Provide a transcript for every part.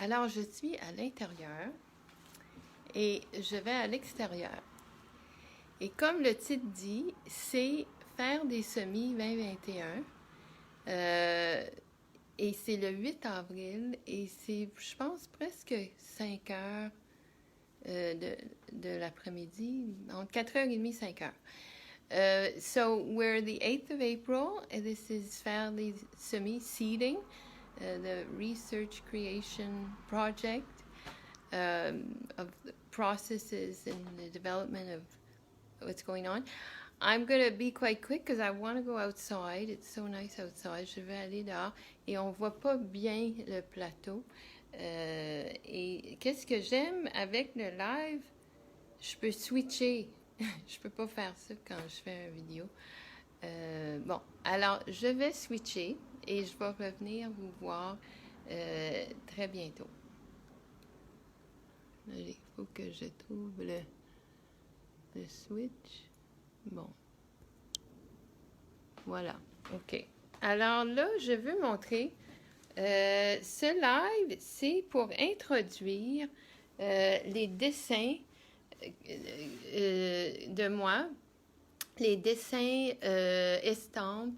Alors, je suis à l'intérieur et je vais à l'extérieur. Et comme le titre dit, c'est faire des semis 2021. Et c'est le 8 avril et c'est, je pense, presque 5 heures de l'après-midi, entre 4h30 et 5 heures. So we're the 8th of April, and this is faire des semis seeding, the research creation project of the processes and the development of what's going on. I'm going to be quite quick because I want to go outside. It's so nice outside. Je vais aller dehors et on voit pas bien le plateau. Et qu'est-ce que j'aime avec le live? Je peux switcher. Je peux pas faire ça quand je fais une vidéo. Bon, alors je vais switcher et je vais revenir vous voir très bientôt. Il faut que je trouve le switch. Bon. Voilà. OK. Alors là, je veux montrer ce live, c'est pour introduire les dessins de moi, les dessins estampes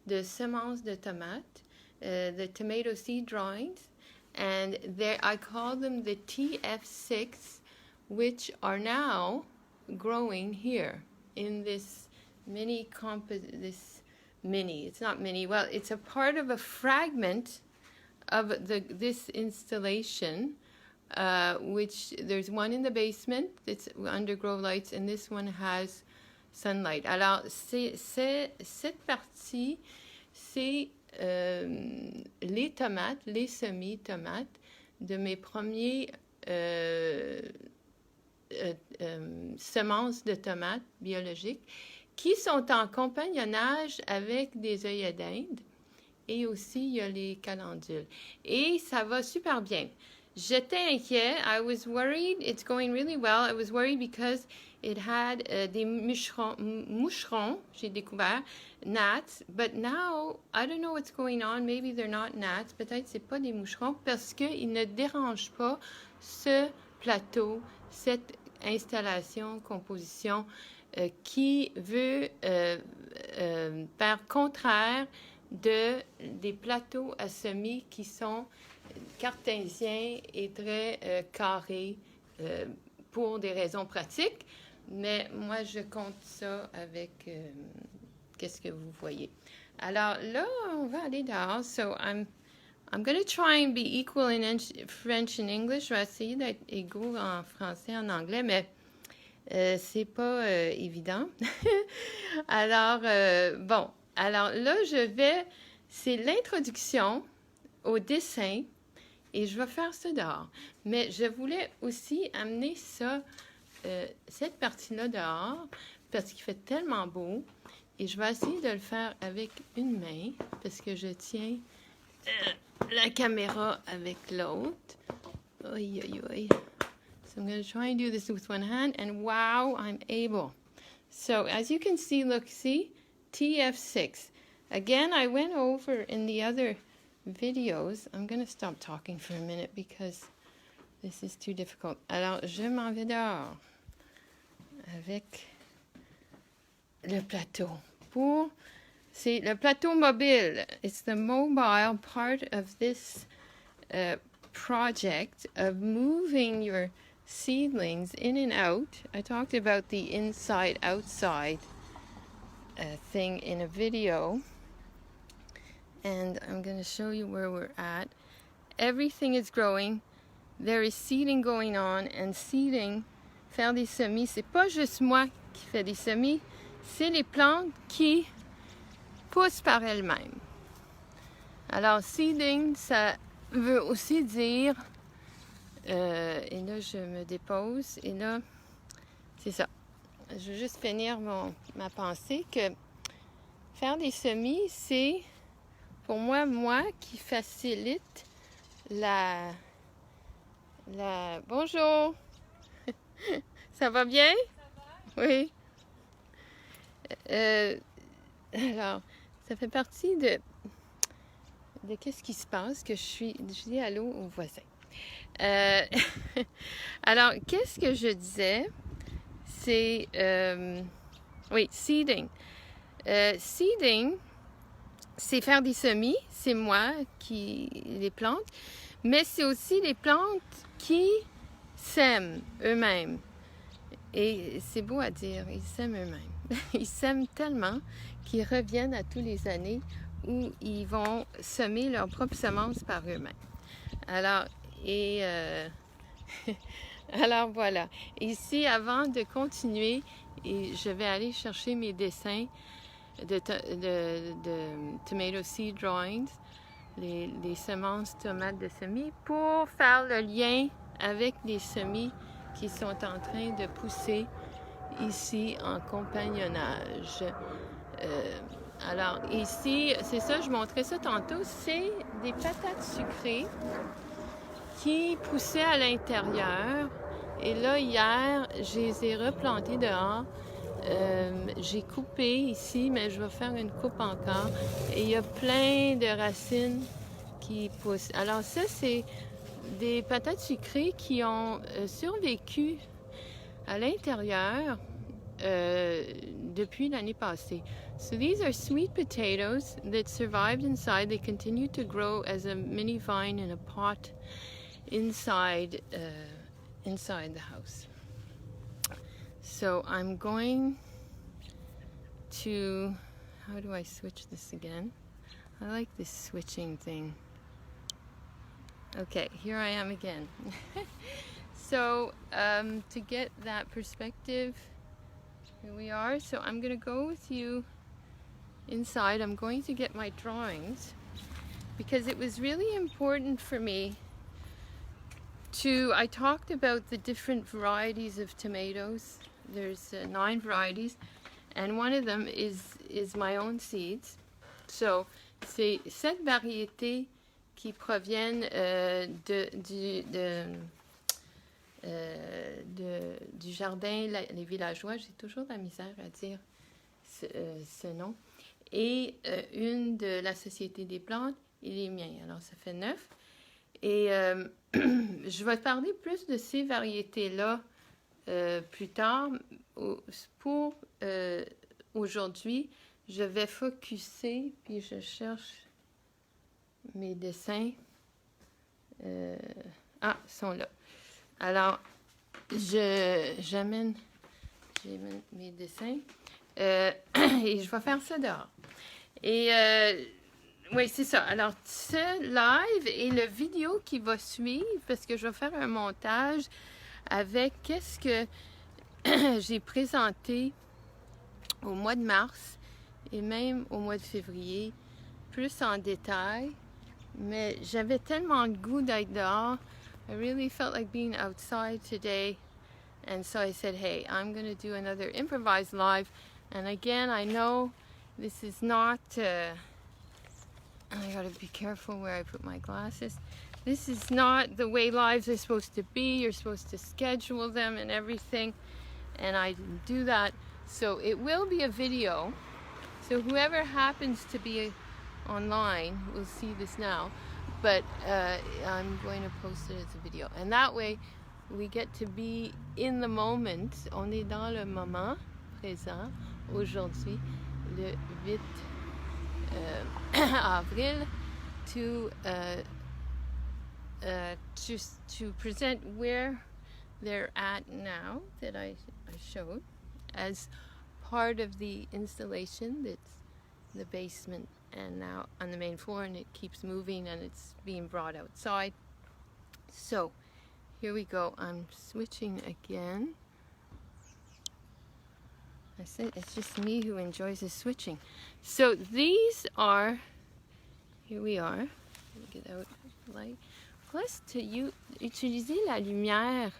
de semences de tomates, the tomato seed drawings, and there I call them the TF6, which are now growing here in this it's not mini, well, it's a part of a fragment of this installation, which there's one in the basement that's under grow lights, and this one has sunlight. Alors, cette partie, c'est les tomates, les semis-tomates de mes premiers semences de tomates biologiques qui sont en compagnonnage avec des œillets d'Inde et aussi il y a les calendules. Et ça va super bien. J'étais inquiet. I was worried. It's going really well. I was worried because it had des moucherons, j'ai découvert, gnats. But now, I don't know what's going on. Maybe they're not gnats. Peut-être c'est pas des moucherons parce qu'ils ne dérangent pas ce plateau, cette installation, composition qui veut faire contraire des plateaux à semis qui sont cartésiens et très carrés pour des raisons pratiques. Mais moi, je compte ça avec qu'est-ce que vous voyez. Alors là, on va aller dehors. So I'm going to try and be equal in French and English. Je vais essayer d'être égaux en français et en anglais, mais c'est pas évident. Alors, bon. Alors là, c'est l'introduction au dessin et je vais faire ça dehors. Mais je voulais aussi amener ça, cette partie-là dehors parce qu'il fait tellement beau et je vais essayer de le faire avec une main parce que je tiens la caméra avec l'autre. Oi, oi, oi. So I'm going to try and do this with one hand, and wow, I'm able. So as you can see, look, see? TF6. Again, I went over in the other videos. I'm going to stop talking for a minute because this is too difficult. Alors, je m'en vais dehors avec le plateau. C'est le plateau mobile. It's the mobile part of this project of moving your seedlings in and out. I talked about the inside-outside thing in a video, and I'm going to show you where we're at. Everything is growing. There is seeding going on, and seeding, faire des semis, c'est pas juste moi qui fais des semis, c'est les plantes qui poussent par elles-mêmes. Alors, seeding, ça veut aussi dire et là, je me dépose. Et là, c'est ça. Je veux juste finir ma pensée que faire des semis, c'est pour moi qui facilite la... Bonjour! Ça va bien? Ça va? Oui. Alors, ça fait partie de qu'est-ce qui se passe que je dis allô aux voisins. Alors, qu'est-ce que je disais? C'est, oui, seeding. Seeding, c'est faire des semis, c'est moi qui les plante, mais c'est aussi les plantes qui sèment eux-mêmes. Et c'est beau à dire, ils sèment eux-mêmes. Ils sèment tellement qu'ils reviennent à tous les années où ils vont semer leurs propres semences par eux-mêmes. Alors, alors voilà. Ici, avant de continuer, je vais aller chercher mes dessins de tomato seed drawings, les semences tomates de semis, pour faire le lien avec les semis qui sont en train de pousser ici en compagnonnage. Alors ici, c'est ça, je montrais ça tantôt, c'est des patates sucrées qui poussaient à l'intérieur. Et là, hier, je les ai replantées dehors. J'ai coupé ici, mais je vais faire une coupe encore. Et il y a plein de racines qui poussent. Alors ça, c'est des patates sucrées qui ont survécu à l'intérieur depuis l'année passée. So these are sweet potatoes that survived inside. They continue to grow as a mini vine in a pot inside the house. So I'm going to, how do I switch this again? I like this switching thing. Okay, here I am again. So to get that perspective, here we are. So I'm going to go with you inside. I'm going to get my drawings because it was really important for me I talked about the different varieties of tomatoes. There's 9 varieties, and one of them is my own seeds. So, c'est 7 variétés qui proviennent du jardin Les Villageois. J'ai toujours de la misère à dire ce nom. Et une de la Société des plantes et les miens. Alors, ça fait 9. Et je vais parler plus de ces variétés-là plus tard. Pour aujourd'hui, je vais focusser, puis je cherche mes dessins. Ils sont là. Alors, j'amène mes dessins et je vais faire ça dehors. Et oui, c'est ça. Alors, ce live et le vidéo qui va suivre, parce que je vais faire un montage avec qu'est-ce que j'ai présenté au mois de mars et même au mois de février, plus en détail. Mais j'avais tellement le goût d'être dehors. I really felt like being outside today. And so I said, hey, I'm going to do another improvised live. And again, I know this is not... I gotta be careful where I put my glasses. This is not the way lives are supposed to be. You're supposed to schedule them and everything. And I didn't do that. So it will be a video. So whoever happens to be online will see this now. But I'm going to post it as a video. And that way we get to be in the moment. On est dans le moment présent aujourd'hui, le 8 avril, to present where they're at now that I showed as part of the installation that's the basement and now on the main floor, and it keeps moving and it's being brought outside. So here we go. I'm switching again. I said it's just me who enjoys the switching. So these are, here we are. Let me get out the light. Plus, utiliser la lumière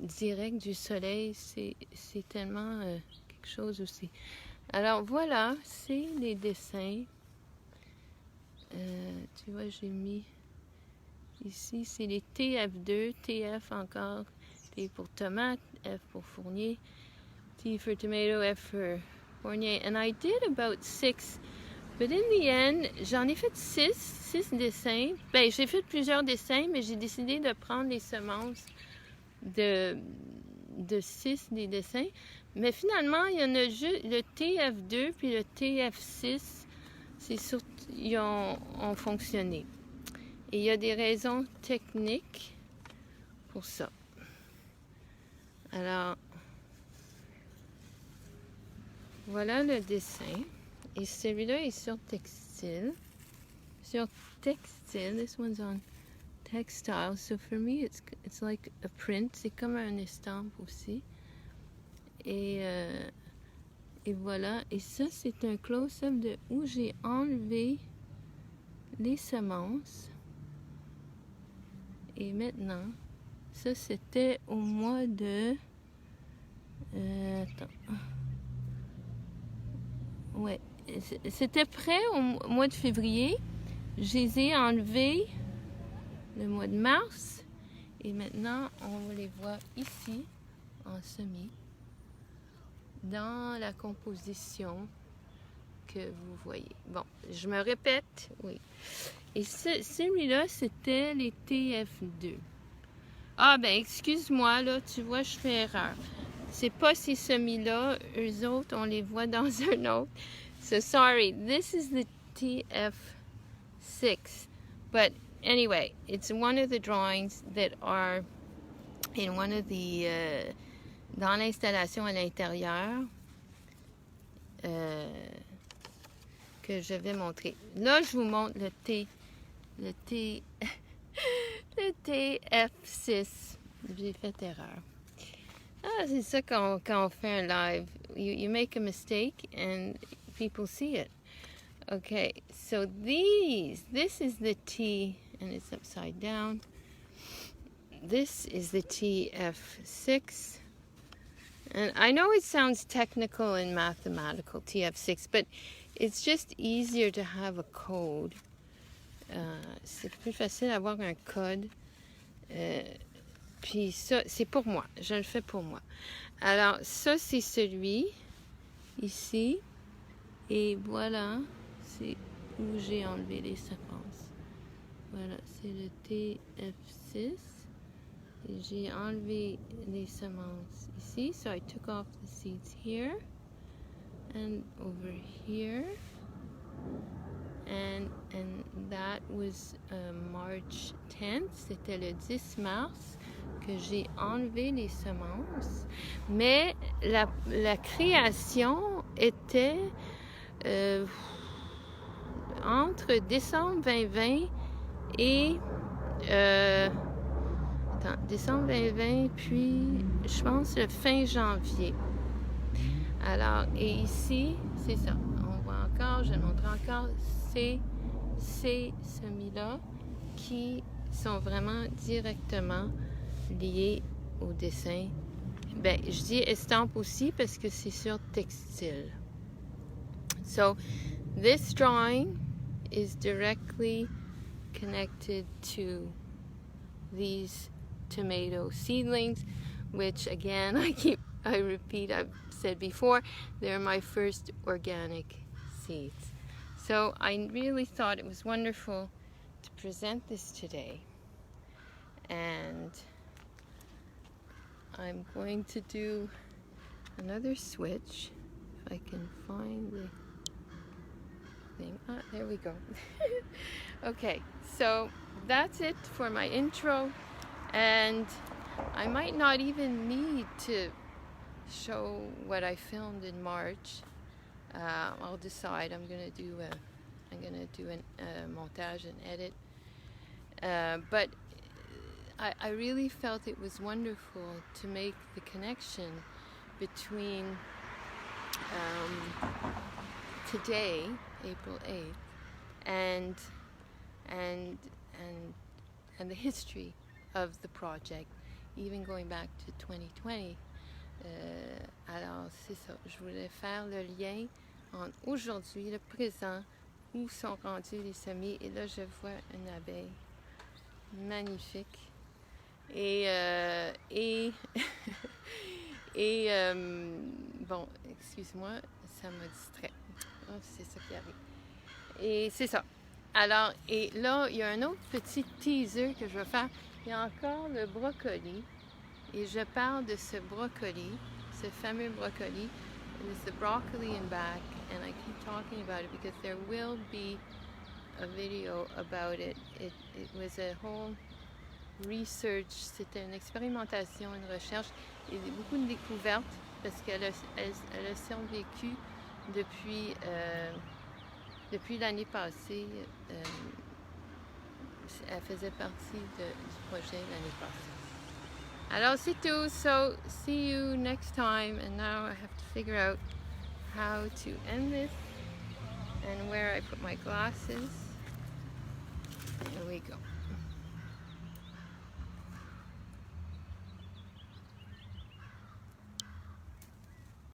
directe du soleil, c'est tellement quelque chose aussi. Alors voilà, c'est les dessins. Tu vois, j'ai mis ici, c'est les TF2, TF encore, T pour tomate, F pour fournier, T for tomato, F for fournier. And I did about 6 But in the end, j'en ai fait six dessins. Ben, j'ai fait plusieurs dessins, mais j'ai décidé de prendre les semences de 6 des dessins. Mais finalement, il y en a juste le TF2 puis le TF6, ils ont fonctionné. Et il y a des raisons techniques pour ça. Alors, voilà le dessin. Et celui-là est sur textile. This one's on textile. So for me, it's like a print. C'est comme un estampe aussi. Et voilà. Et ça, c'est un close-up de où j'ai enlevé les semences. Et maintenant, ça, c'était au mois de... attends. Ouais. C'était prêt au mois de février. Je les ai enlevés le mois de mars. Et maintenant, on les voit ici, en semis, dans la composition que vous voyez. Bon, je me répète, oui. Et celui-là, c'était les TF2. Ah, ben, excuse-moi, là, tu vois, je fais erreur. C'est pas ces semis-là. Eux autres, on les voit dans un autre. So, sorry. This is the TF6. But, anyway, it's one of the drawings that are in one of the... dans l'installation à l'intérieur que je vais montrer. Là, je vous montre le TF6. J'ai fait erreur. Ah, c'est ça quand on fait un live. You make a mistake and people see it. Okay, so this is the T, and it's upside down. This is the TF6. And I know it sounds technical and mathematical, TF6, but it's just easier to have a code. C'est plus facile d'avoir un code. Puis ça, c'est pour moi. Je le fais pour moi. Alors, ça, c'est celui ici. Et voilà, c'est où j'ai enlevé les semences. Voilà, c'est le TF6. Et j'ai enlevé les semences ici. So I took off the seeds here. And over here. And that was March 10th. C'était le 10 mars que j'ai enlevé les semences. Mais la création était entre décembre 2020 et décembre 2020 puis je pense le fin janvier. Alors, et ici, c'est ça. On voit encore, je montre encore ces semis-là qui sont vraiment directement liés au dessin. Ben, je dis estampe aussi parce que c'est sur textile. So, this drawing is directly connected to these tomato seedlings, which again, I repeat, I've said before, they're my first organic seeds. So I really thought it was wonderful to present this today. And I'm going to do another switch, if I can find the thing. Ah, there we go. Okay, so that's it for my intro. And I might not even need to show what I filmed in March. I'll decide. I'm gonna do a montage and edit. But I really felt it was wonderful to make the connection between today, April 8th, and the history of the project, even going back to 2020. Alors, c'est ça. Je voulais faire le lien entre aujourd'hui, le présent, où sont rendus les semis. Et là, je vois une abeille magnifique. Et bon, excuse-moi, ça me distrait. Oh, c'est ça qui arrive. Et c'est ça. Alors, et là, il y a un autre petit teaser que je vais faire. Il y a encore le brocoli. Et je parle de ce brocoli, ce fameux brocoli. And it's the broccoli in back. And I keep talking about it because there will be a video about it. It was a whole research. C'était une expérimentation, une recherche. Et beaucoup de découvertes parce qu'elle a survécu depuis... depuis l'année passée, elle faisait partie du projet l'année passée. Alors c'est tout. So see you next time. And now I have to figure out how to end this and where I put my glasses. Here we go.